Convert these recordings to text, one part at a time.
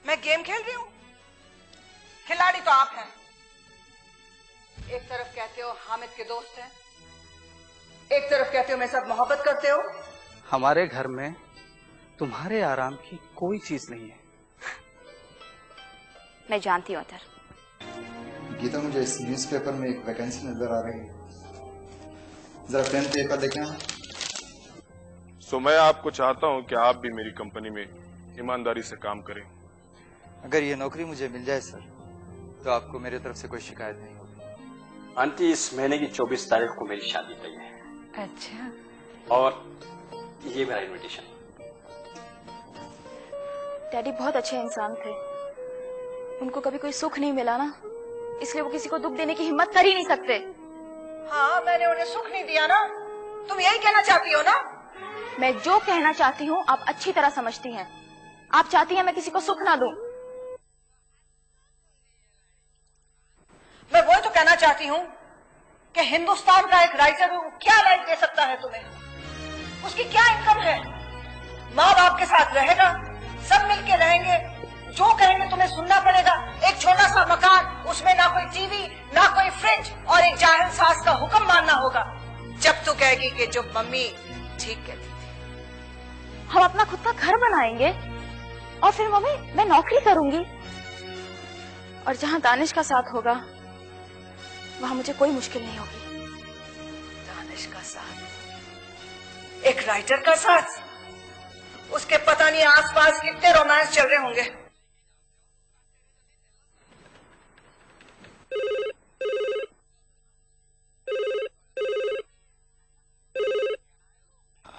मैं गेम खेल रही हूं? खिलाड़ी तो आप हैं। एक तरफ कहते हो हामिद के दोस्त हैं, एक तरफ कहते हो मेरे साथ मोहब्बत करते हो। हमारे घर में तुम्हारे आराम की कोई चीज नहीं है। मैं जानती हूँ अतर। गीता, मुझे इस न्यूज़पेपर में एक वैकेंसी नजर आ रही है, जरा पेन पेपर देखें। सो मैं आपको चाहता हूं कि आप भी मेरी कंपनी में ईमानदारी से काम करें। अगर ये नौकरी मुझे मिल जाए सर, तो आपको मेरी तरफ से कोई शिकायत नहीं होगी। आंटी, इस महीने की 24 तारीख को मेरी शादी तय है। अच्छा। और ये मेरा इनविटेशन। डैडी बहुत अच्छे इंसान थे, उनको कभी कोई सुख नहीं मिला ना, इसलिए वो किसी को दुख देने की हिम्मत कर ही नहीं सकते। हाँ, मैंने उन्हें सुख नहीं दिया ना, तुम यही कहना चाहती हो ना? मैं जो कहना चाहती हूँ आप अच्छी तरह समझती हैं। आप चाहती हैं मैं किसी को सुख ना दूं। मैं वही तो कहना चाहती हूँ कि हिंदुस्तान का एक राइटर क्या लाइफ दे सकता है तुम्हें? उसकी क्या इनकम है? माँ बाप के साथ रहेगा, सब मिलके रहेंगे, जो कहेंगे तुम्हें सुनना पड़ेगा। एक छोटा सा मकान, उसमें ना कोई टीवी, ना कोई फ्रिज, और एक जाहिल सास का हुक्म मानना होगा जब तू कहेगी कि जो मम्मी ठीक कहती थी। हम अपना खुद का घर बनाएंगे और फिर मम्मी मैं नौकरी करूंगी, और जहाँ दानिश का साथ होगा वहाँ मुझे कोई मुश्किल नहीं होगी। दानिश का साथ? एक राइटर का साथ? उसके पता नहीं आसपास कितने रोमांस चल रहे होंगे।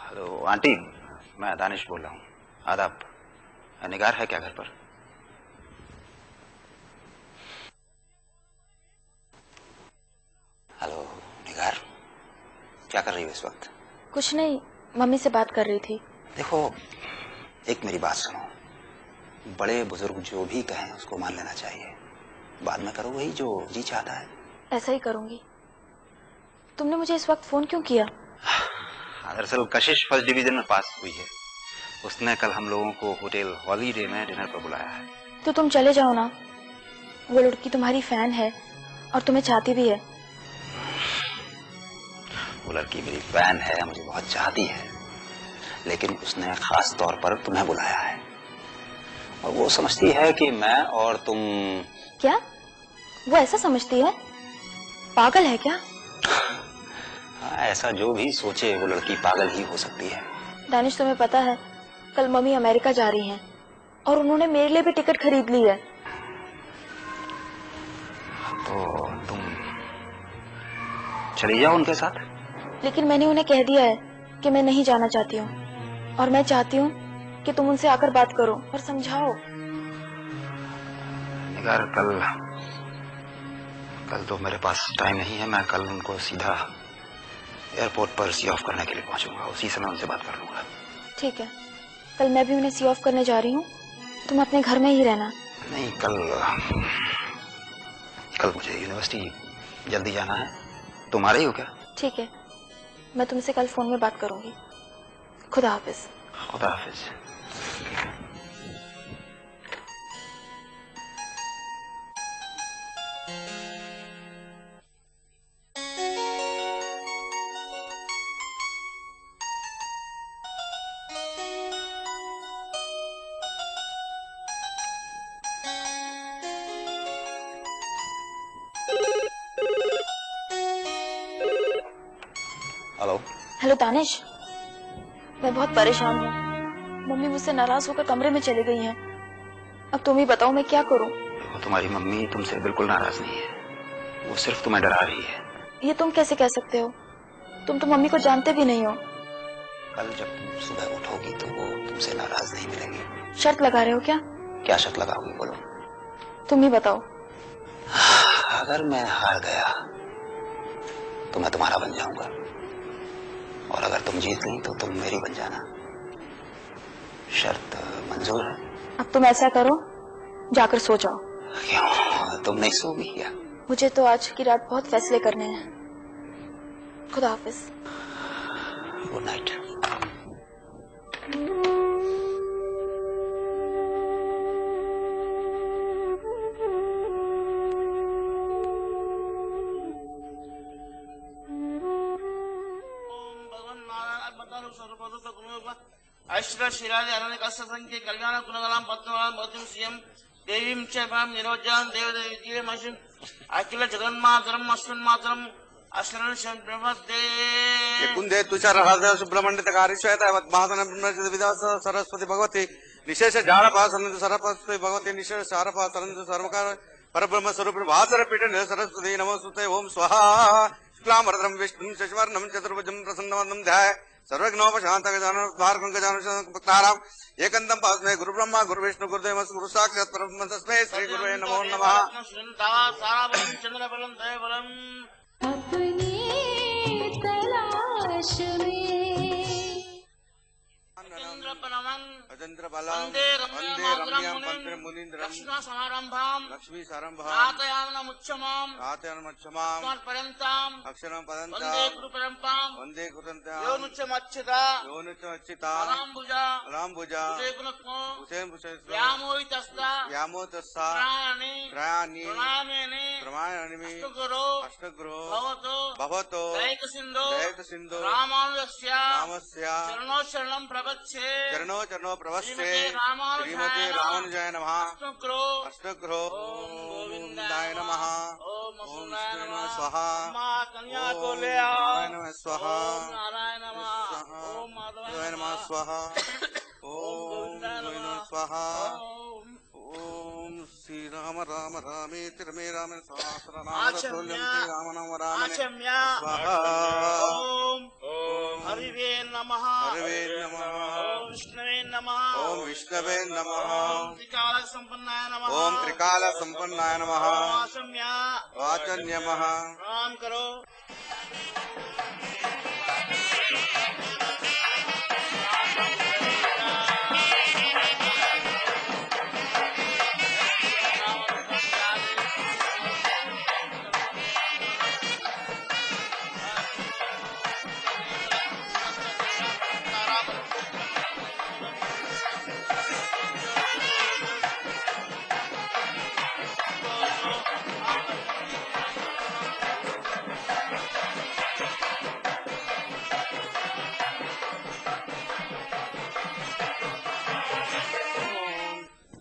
हेलो आंटी, मैं दानिश बोल रहा हूँ। आदाब। निगार है क्या घर पर? हेलो निगार, क्या कर रही हो इस वक्त? कुछ नहीं, मम्मी से बात कर रही थी। देखो, एक मेरी बात सुनो। बड़े बुजुर्ग जो भी कहें उसको मान लेना चाहिए। बाद में करो वही जो जी चाहता है। ऐसा ही करूंगी। तुमने मुझे इस वक्त फोन क्यों किया? दरअसल कशिश फर्स्ट डिवीजन में पास हुई है, उसने कल हम लोगों को होटल हॉलीडे में डिनर पर बुलाया है। तो तुम चले जाओ ना, वो लड़की तुम्हारी फैन है और तुम्हें चाहती भी है। वो लड़की मेरी फैन है, मुझे बहुत चाहती है, लेकिन उसने खास तौर पर तुम्हें बुलाया है और वो समझती है कि मैं और तुम। क्या वो ऐसा समझती है? पागल है क्या? हाँ, ऐसा जो भी सोचे वो लड़की पागल ही हो सकती है। दानिश, तुम्हें पता है कल मम्मी अमेरिका जा रही हैं और उन्होंने मेरे लिए भी टिकट खरीद ली है। तो तुम चली जाओ उनके साथ। लेकिन मैंने उन्हें कह दिया है कि मैं नहीं जाना चाहती हूँ, और मैं चाहती हूँ कि तुम उनसे आकर बात करो और समझाओ। निगार, कल तो मेरे पास टाइम नहीं है। मैं कल उनको सीधा एयरपोर्ट पर सी ऑफ करने के लिए पहुंचूंगा, उसी समय उनसे बात कर लूंगा। ठीक है, कल मैं भी उन्हें सी ऑफ करने जा रही हूँ, तुम अपने घर में ही रहना। नहीं, कल मुझे यूनिवर्सिटी जल्दी जाना है। तुम आ रही हो क्या? ठीक है, मैं तुमसे कल फोन में बात करूंगी। खुदा हाफिज। खुदा हाफिज। हेलो। हेलो दानिश, मैं बहुत परेशान हूँ। मम्मी मुझसे नाराज होकर कमरे में चली गई हैं। अब तुम ही बताओ मैं क्या करूँ। देखो, तुम्हारी मम्मी तुमसे बिल्कुल नाराज नहीं है, वो सिर्फ तुम्हें डरा रही है। ये तुम कैसे कह सकते हो? तुम तो मम्मी को जानते भी नहीं हो। कल जब तुम सुबह उठोगी तो वो तुमसे नाराज नहीं मिलेंगे। शर्त लगा रहे हो क्या? क्या शर्त लगाओगी बोलो? तुम ही बताओ। अगर मैं हार गया तो मैं तुम्हारा बन जाऊंगा, और अगर तुम जीत गई तो तुम मेरी बन जाना। शर्त मंजूर है? अब तुम ऐसा करो, जाकर सो जाओ। क्यों, तुम नहीं सोगी क्या? मुझे तो आज की रात बहुत फैसले करने हैं। खुदा हाफिज। Good night. ऐश्वर्य शिरादि अनेक संख्य कल्याण गुणगलाम पद्मवान मधुम सीएम देवीं च भाम निरोजान देवदेवी विद्ये मशिम अखिल जगन्मातरम अस्मिन्मातरम अशरण शंप्रभद्दे कुंदे तुषार हृदय सुब्रह्मण्य कार्यश्वेत महासन विद्या सरस्वती भगवती निशेष झाड़पा सनंद सरस्वती भगवती निशेष झाड़पा सनंद सर्वकार परब्रह्म स्वरूप भास्कर पीठ सरस्वती नमोस्तुते ओम स्वाहा शुक्लांबरधरं विष्णुं शशिवर्णं चतुर्भुजं प्रसन्नवदनं ध्याय सर्वज्ञोपशांत गजानन गजानन एकंदम पास्मे गुरु ब्रह्मा गुरु विष्णु गुरुदेव गुरु साक्षात् परब्रह्म तस्मै श्री गुरुवे नमो नमः। चंद्र बलम दय बलम अपनी तलाश में अजंत्र बलम वंदे रम्यं मुनीन्द्रम लक्ष्मी समारंभाम लक्ष्मी सारंभा आतयामनमुच्चमाम आतयनमच्छमाम पर्यंताम अक्षरं वंदे पदंताम गुरु परंपाम वंदे कुरंताम योनुच्चमच्चिता योनितमच्चिता रामभुजा रामभुजा उदयकुलको हुसैन भुसैन व्यामोहितस्ता व्यामोतस्सा त्रायणे त्रयाणि प्रणामेने प्रमाणानि अष्टगुरो अष्टग्रो भवतो भवतो दैक सिंधु रामस्य चरणो शरणं प्रपच्छे चरणो चरणो प्रवस्ते श्रीमते श्रीमते रामानुजाय नमः। अष्टग्रो ओम गोविंदाय नमः। ओम ओम वसुदेवाय विष्णुवे नमः स्वाहा। मां कन्या को ओम ले आओ नारायण नमः स्वाहा। ओम नारायण नमः ओम माधवाय नमः स्वाहा। ओम गोविंदाय गोविंदाय नमः स्वाहा। ओम ओम श्री राम राम रामेति रमे राम सहस्रनाम आचम्य तत्तुल्यं श्री राम नाम राम आचम्य स्वाहा। ओम हरिवे नमः हरिवे नमः। ओम विष्णवे नमः ओम विष्णवे नमः। ओम त्रिकाल संपन्नाय नमः ओम त्रिकाल संपन्नाय नमः। आचम्य वाचन्यमः। प्रणाम करो।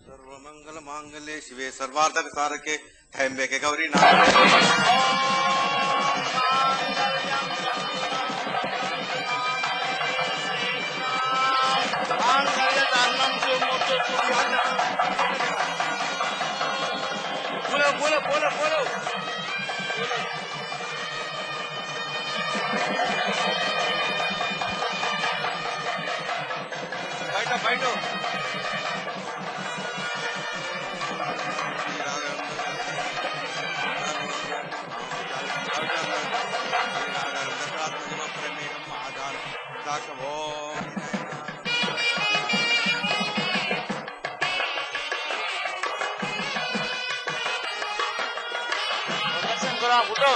सर्वमंगल मांगल्ये शिवे सर्वार्थ सारके त्र्यंबके गौरी नारायणी बोलो बोलो बोलो बोलो बैठो बैठो उठो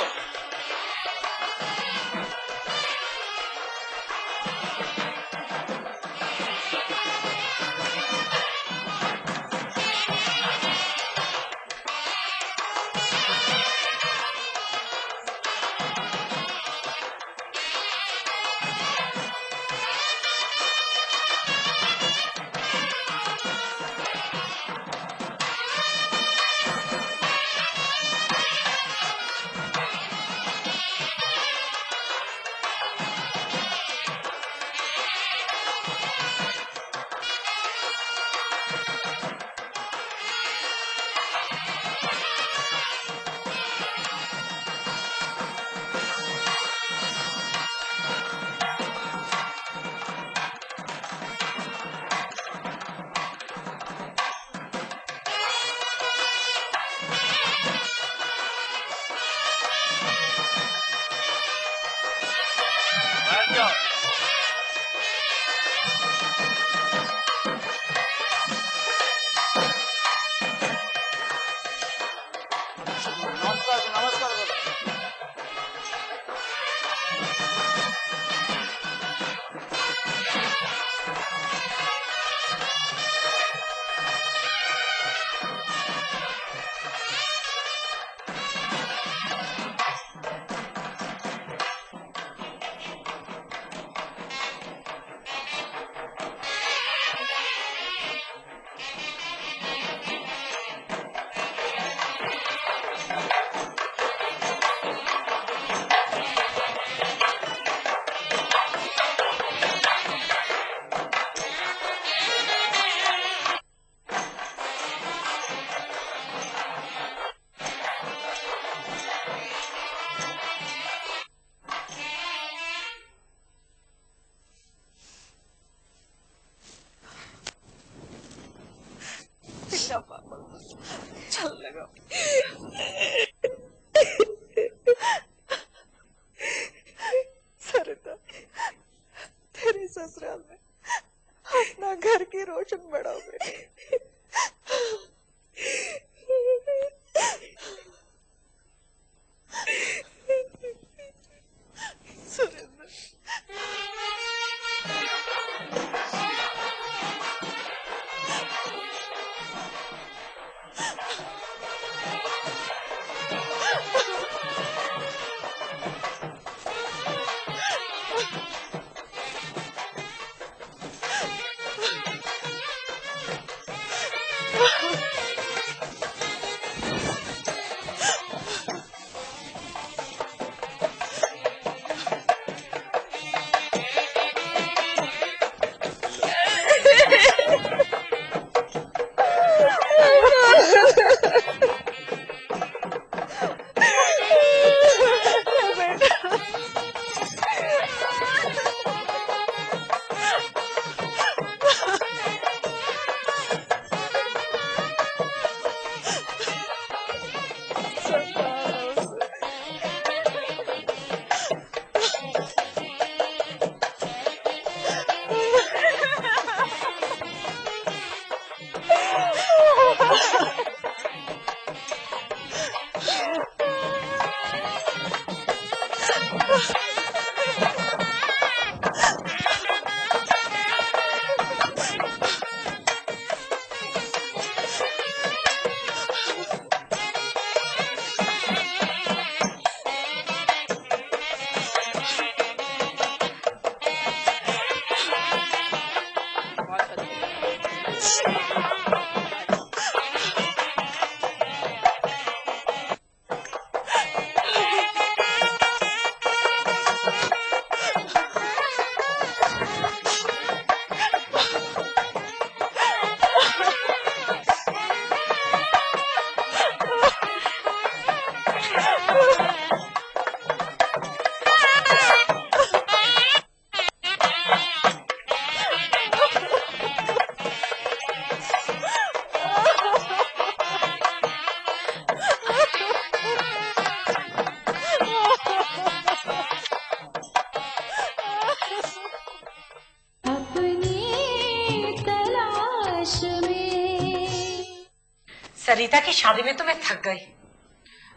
सरिता की शादी में तो मैं थक गई।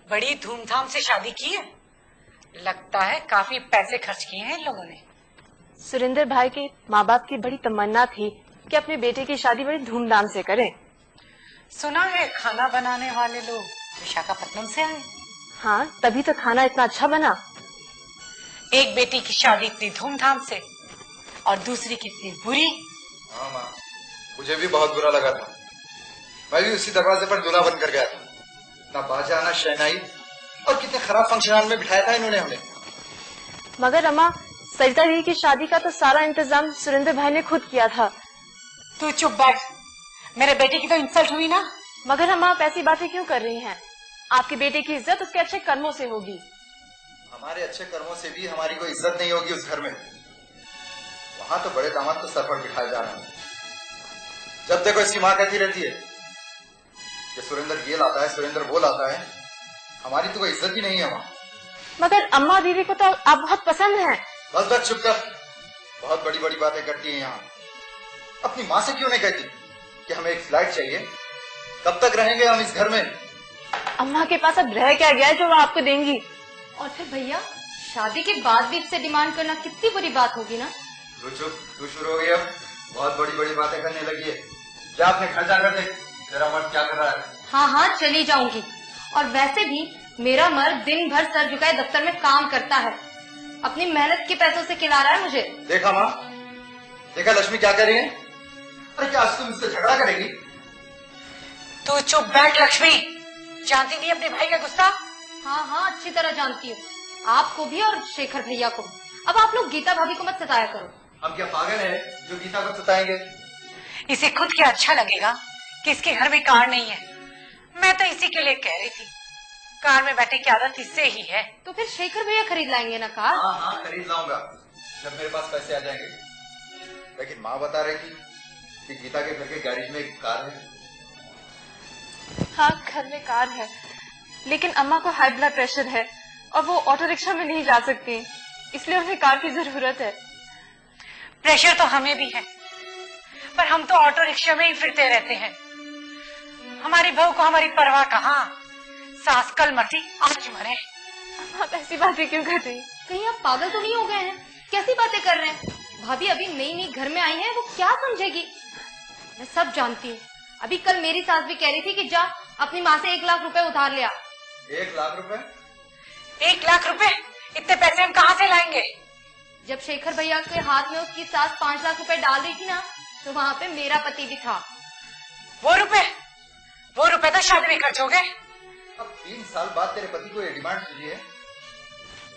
बड़ी धूमधाम से शादी की है। लगता है काफी पैसे खर्च किए हैं इन लोगों ने। सुरेंद्र भाई के माँ बाप की बड़ी तमन्ना थी कि अपने बेटे की शादी बड़ी धूमधाम से करें। सुना है खाना बनाने वाले लोग विशाखापट्टनम से आए। हाँ, तभी तो खाना इतना अच्छा बना। एक बेटी की शादी इतनी धूमधाम से और दूसरी कितनी बुरी। हाँ माँ, मुझे भी बहुत बुरा लगा था। मैं भी उसी दरवाजे पर दूल्हा बनकर गया था। ना बाजा ना शहनाई, और कितने खराब फंक्शन हॉल में बिठाया था इन्होंने हमें। मगर अम्मा, सरिता दीदी की शादी का तो सारा इंतजाम सुरेंद्र भाई ने खुद किया था। तू चुप बैठ, मेरे बेटे की तो इंसल्ट हुई ना। मगर अम्मा, आप ऐसी बातें क्यों कर रही हैं? आपके बेटे की इज्जत उसके अच्छे कर्मों से होगी। हमारे अच्छे कर्मों से भी हमारी कोई इज्जत नहीं होगी उस घर में। वहां तो बड़े दामाद को सर पर बिठाए जा रहे हैं। जब देखो इसकी माँ कहती रहती है कि सुरेंद्र ये लाता है, सुरेंद्र वो लाता है। हमारी तो कोई इज्जत ही नहीं है वहाँ। मगर अम्मा दीदी को तो आप बहुत पसंद हैं। बस बस चुप कर। बहुत बड़ी बड़ी बातें करती है यहाँ। अपनी माँ से क्यों नहीं कहती कि हमें एक फ्लैट चाहिए? कब तक रहेंगे हम इस घर में? अम्मा के पास अब रह क्या गया है जो वो आपको देंगी? और फिर भैया, शादी के बाद भी इससे डिमांड करना कितनी बुरी बात होगी ना। तू चुप, तू शुरू हो गई अब। बहुत बड़ी बड़ी बातें करने लगी है। जा अपने घर जाकर देख तेरा मर्द क्या कर रहा है। हाँ हाँ, चली जाऊंगी। और वैसे भी मेरा मर्द दिन भर सर झुकाए दफ्तर में काम करता है, अपनी मेहनत के पैसों से खिला रहा है मुझे। देखा माँ, देखा लक्ष्मी क्या कर रही है? अरे क्या आज तुम इससे झगड़ा करेगी? तू चुप बैठ लक्ष्मी, जानती नहीं अपने भाई का गुस्सा। हाँ हाँ, अच्छी तरह जानती हूँ, आपको भी और शेखर भैया को। अब आप लोग गीता भाभी को मत सताया करो। हम क्या पागल है जो गीता को सताएंगे? इसे खुद क्या अच्छा लगेगा कि इसके घर में कार नहीं है। मैं तो इसी के लिए कह रही थी, कार में बैठने की आदत इससे ही है। तो फिर शेखर भैया खरीद लाएंगे ना कार। हाँ हाँ, खरीद लाऊंगा जब मेरे पास पैसे आ जाएंगे। लेकिन माँ बता रही थी कि गीता के घर के गैरेज में एक कार है। हाँ, घर में कार है, लेकिन अम्मा को हाई ब्लड प्रेशर है और वो ऑटो रिक्शा में नहीं जा सकती, इसलिए उन्हें कार की जरूरत है। प्रेशर तो हमें भी है, पर हम तो ऑटो रिक्शा में ही फिरते रहते हैं। हमारी बहू को हमारी परवाह कहाँ। सास कल मरती आज मरे। आप ऐसी बातें क्यों कर रही? कहीं आप पागल तो नहीं हो गए हैं? कैसी बातें कर रहे हैं? भाभी अभी नई नई घर में आई है, वो क्या समझेगी? मैं सब जानती हूँ। अभी कल मेरी सास भी कह रही थी कि जा अपनी माँ से 1 लाख रुपए उधार ले आ। 1 लाख रुपए? 1 लाख रुपए? इतने पैसे हम कहाँ से लाएंगे? जब शेखर भैया के हाथ में उसकी सास 5 लाख रुपए डाल रही थी ना, तो वहाँ पे मेरा पति भी था। वो रुपए तो शादी में खर्च हो गए। अब 3 साल बाद तेरे पति को ये डिमांड मिली है।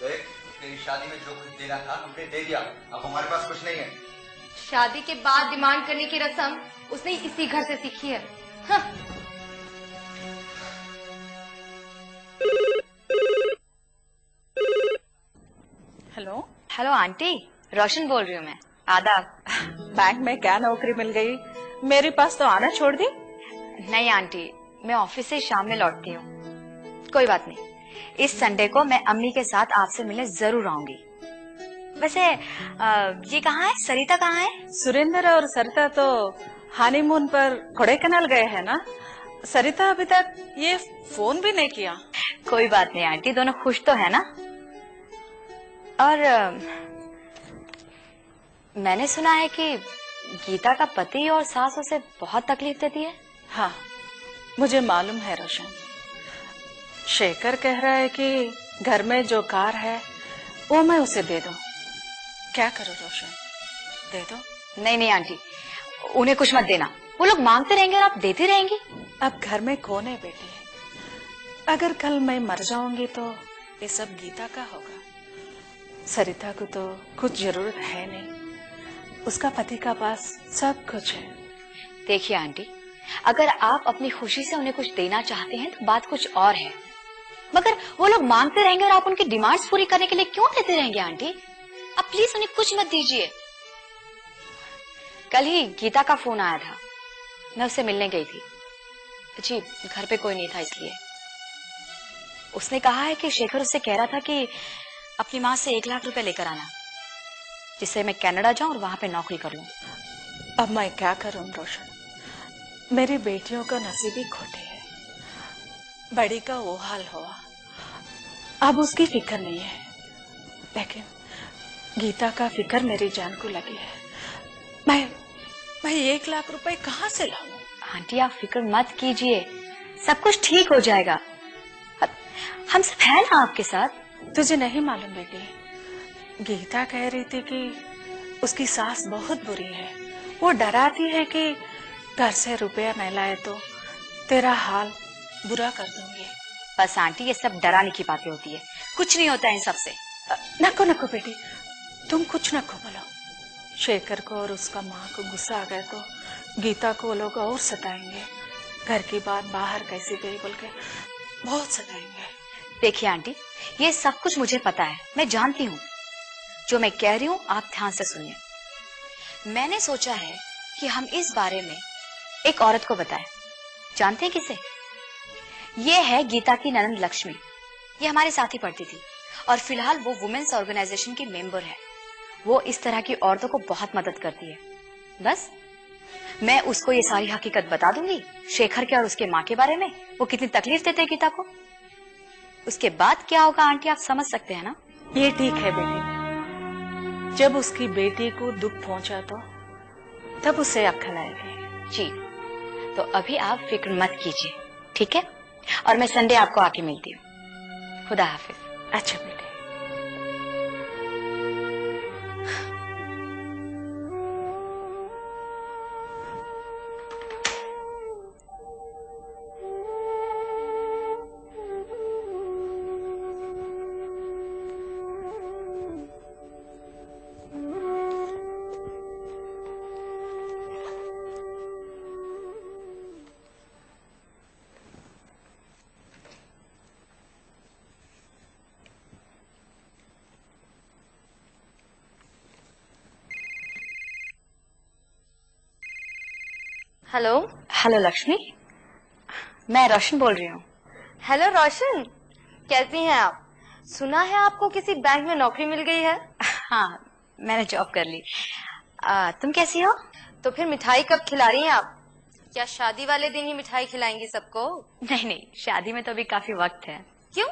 देख, तेरी शादी में जो कुछ देना था हमने दे दिया, अब हमारे पास कुछ नहीं है। शादी के बाद डिमांड करने की रस्म उसने इसी घर से सीखी है। हाँ। हेलो हेलो आंटी, रोशन बोल रही हूँ मैं। आदाब। बैंक में क्या नौकरी मिल गई? मेरे पास तो आना छोड़ दी। नहीं आंटी, मैं ऑफिस से शाम में लौटती हूँ। कोई बात नहीं, इस संडे को मैं अम्मी के साथ आपसे मिलने जरूर आऊंगी। वैसे ये कहाँ है, सरिता कहाँ है? सुरेंद्र और सरिता तो हनीमून पर कोडाईकनाल गए हैं ना। सरिता अभी तक ये फोन भी नहीं किया। कोई बात नहीं आंटी, दोनों खुश तो है ना। और मैंने सुना है कि गीता का पति और सास उसे बहुत तकलीफ देती है। हाँ, मुझे मालूम है रोशन। शेखर कह रहा है कि घर में जो कार है वो मैं उसे दे दूं। क्या करूं रोशन, दे दो? नहीं नहीं आंटी, उन्हें कुछ मत देना। वो लोग मांगते रहेंगे और आप देती रहेंगी। अब घर में कौन है बेटी? अगर कल मैं मर जाऊंगी तो ये सब गीता का होगा। सरिता को तो कुछ जरूरत है नहीं, उसका पति का पास सब कुछ है। देखिए आंटी, अगर आप अपनी खुशी से उन्हें कुछ देना चाहते हैं तो बात कुछ और है, मगर वो लोग मांगते रहेंगे और आप उनकी डिमांड्स पूरी करने के लिए क्यों देते रहेंगे? आंटी आप प्लीज उन्हें कुछ मत दीजिए। कल ही गीता का फोन आया था, मैं उससे मिलने गई थी। जी, घर पे कोई नहीं था इसलिए। उसने कहा है कि शेखर उससे कह रहा था कि अपनी माँ से 1 लाख रुपए लेकर आना, जिससे मैं कनाडा जाऊं और वहां पे नौकरी कर लूं। अब मैं क्या करूं रोशन, मेरी बेटियों का नसीब ही खोटे है। बड़ी का वो हाल हुआ, अब उसकी फिक्र नहीं है, लेकिन गीता का फिक्र मेरी जान को लगी है। मैं 1 लाख रुपए कहाँ से लाऊं? आंटी आप फिक्र मत कीजिए, सब कुछ ठीक हो जाएगा। हम सब हैं ना आपके साथ। तुझे नहीं मालूम बेटी, गीता कह रही थी कि उसकी सास बहुत बुरी है। वो डराती है कि घर से रुपया नहीं लाए तो तेरा हाल बुरा कर दूंगी। बस आंटी, ये सब डराने की बातें होती है, कुछ नहीं होता है इन सबसे। नको नको बेटी, तुम कुछ नको बोलो। शेखर को और उसका माँ को गुस्सा आ गया तो गीता को वो लोग और सताएंगे। घर की बात बाहर कैसी गई बोल के बहुत सताएंगे। देखिए आंटी, ये सब कुछ मुझे पता है, मैं जानती हूँ। जो मैं कह रही हूँ आप ध्यान से सुनिए। मैंने सोचा है कि हम इस बारे में एक औरत को बताएं। जानते हैं किसे? ये है गीता की ननंद लक्ष्मी। ये हमारे साथ ही पढ़ती थी और फिलहाल वो वुमेन्स ऑर्गेनाइजेशन की मेंबर है। वो इस तरह की औरतों को बहुत मदद करती है। बस मैं उसको ये सारी हकीकत बता दूंगी, शेखर के और उसके माँ के बारे में, वो कितनी तकलीफ देते हैं गीता को। उसके बाद क्या होगा आंटी आप समझ सकते हैं ना? ये ठीक है बेटी, जब उसकी बेटी को दुख पहुंचा तो तब उसे अक्ल आएगी। जी, तो अभी आप फिक्र मत कीजिए, ठीक है? और मैं संडे आपको आके मिलती हूँ। खुदा हाफिज। अच्छा बेटी। हेलो। हेलो लक्ष्मी, मैं रोशन बोल रही हूँ। हेलो रोशन, कैसी हैं आप? सुना है आपको किसी बैंक में नौकरी मिल गई है? हाँ, मैंने जॉब कर ली। तुम कैसी हो? तो फिर मिठाई कब खिला रही हैं आप? क्या शादी वाले दिन ही मिठाई खिलाएंगी सबको? नहीं नहीं, शादी में तो अभी काफी वक्त है। क्यों?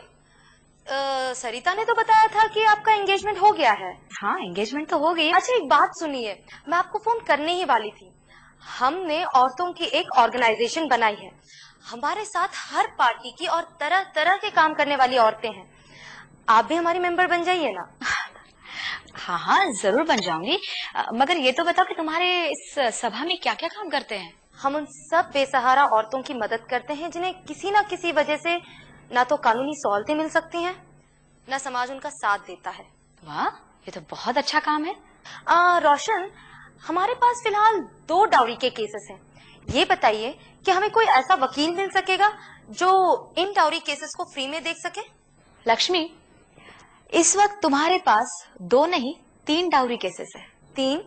सरिता ने तो बताया था कि आपका एंगेजमेंट हो गया है। हाँ, एंगेजमेंट तो हो गई। अच्छा एक बात सुनिए, मैं आपको फोन करने ही वाली थी। हमने औरतों की एक ऑर्गेनाइजेशन बनाई है। हमारे साथ हर पार्टी की और तरह तरह के काम करने वाली औरतें हैं। आप भी हमारी मेंबर बन जाइए ना। हाँ हाँ, जरूर बन जाऊंगी। मगर ये तो बताओ कि तुम्हारे इस सभा में क्या क्या काम करते हैं? हम उन सब बेसहारा औरतों की मदद करते हैं जिन्हें किसी न किसी वजह से ना तो कानूनी सहूलतें मिल सकती हैं, न समाज उनका साथ देता है। वाह, ये तो बहुत अच्छा काम है। रोशन, हमारे पास फिलहाल 2 डाउरी के केसेस हैं। ये बताइए कि हमें कोई ऐसा वकील मिल सकेगा जो इन डाउरी केसेस को फ्री में देख सके? लक्ष्मी, इस वक्त तुम्हारे पास 2 नहीं 3 डाउरी केसेस है। 3?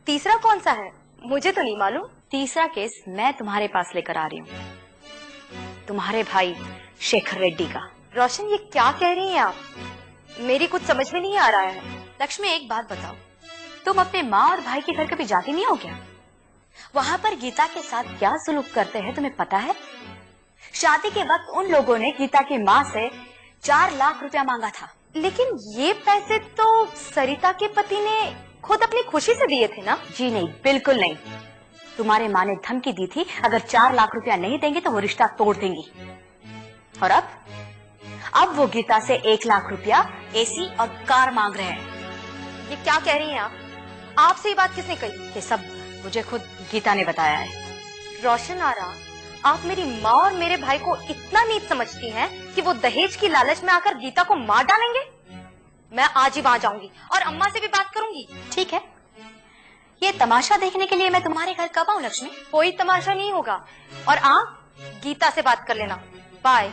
तीसरा कौन सा है? मुझे तो नहीं मालूम। तीसरा केस मैं तुम्हारे पास लेकर आ रही हूँ, तुम्हारे भाई शेखर रेड्डी का। रोशन, ये क्या कह रही हैं आप? मेरी कुछ समझ में नहीं आ रहा है। लक्ष्मी, एक बात बताओ, तुम अपने माँ और भाई के घर कभी जाती नहीं हो क्या? वहां पर गीता के साथ क्या सुलूक करते हैं तुम्हें पता है? शादी के वक्त उन लोगों ने गीता की माँ से 4 लाख रुपया मांगा था। लेकिन ये पैसे तो सरिता के पति ने खुद अपनी खुशी से दिए थे ना? जी नहीं, बिल्कुल नहीं। तुम्हारे माँ ने धमकी दी थी अगर 4 लाख रुपया नहीं देंगे तो वो रिश्ता तोड़ देंगी। और अब वो गीता से 1 लाख रुपया एसी और कार मांग रहे हैं। ये क्या कह रही हैं आप? आपसे ये बात किसने कही? ये सब मुझे खुद गीता ने बताया है। रोशन आरा, आप मेरी माँ और मेरे भाई को इतना नीच समझती हैं कि वो दहेज की लालच में आकर गीता को मार डालेंगे? मैं आज ही वहां जाऊंगी और अम्मा से भी बात करूंगी। ठीक है, ये तमाशा देखने के लिए मैं तुम्हारे घर कब आऊं लक्ष्मी? कोई तमाशा नहीं होगा और आप गीता से बात कर लेना। बाय।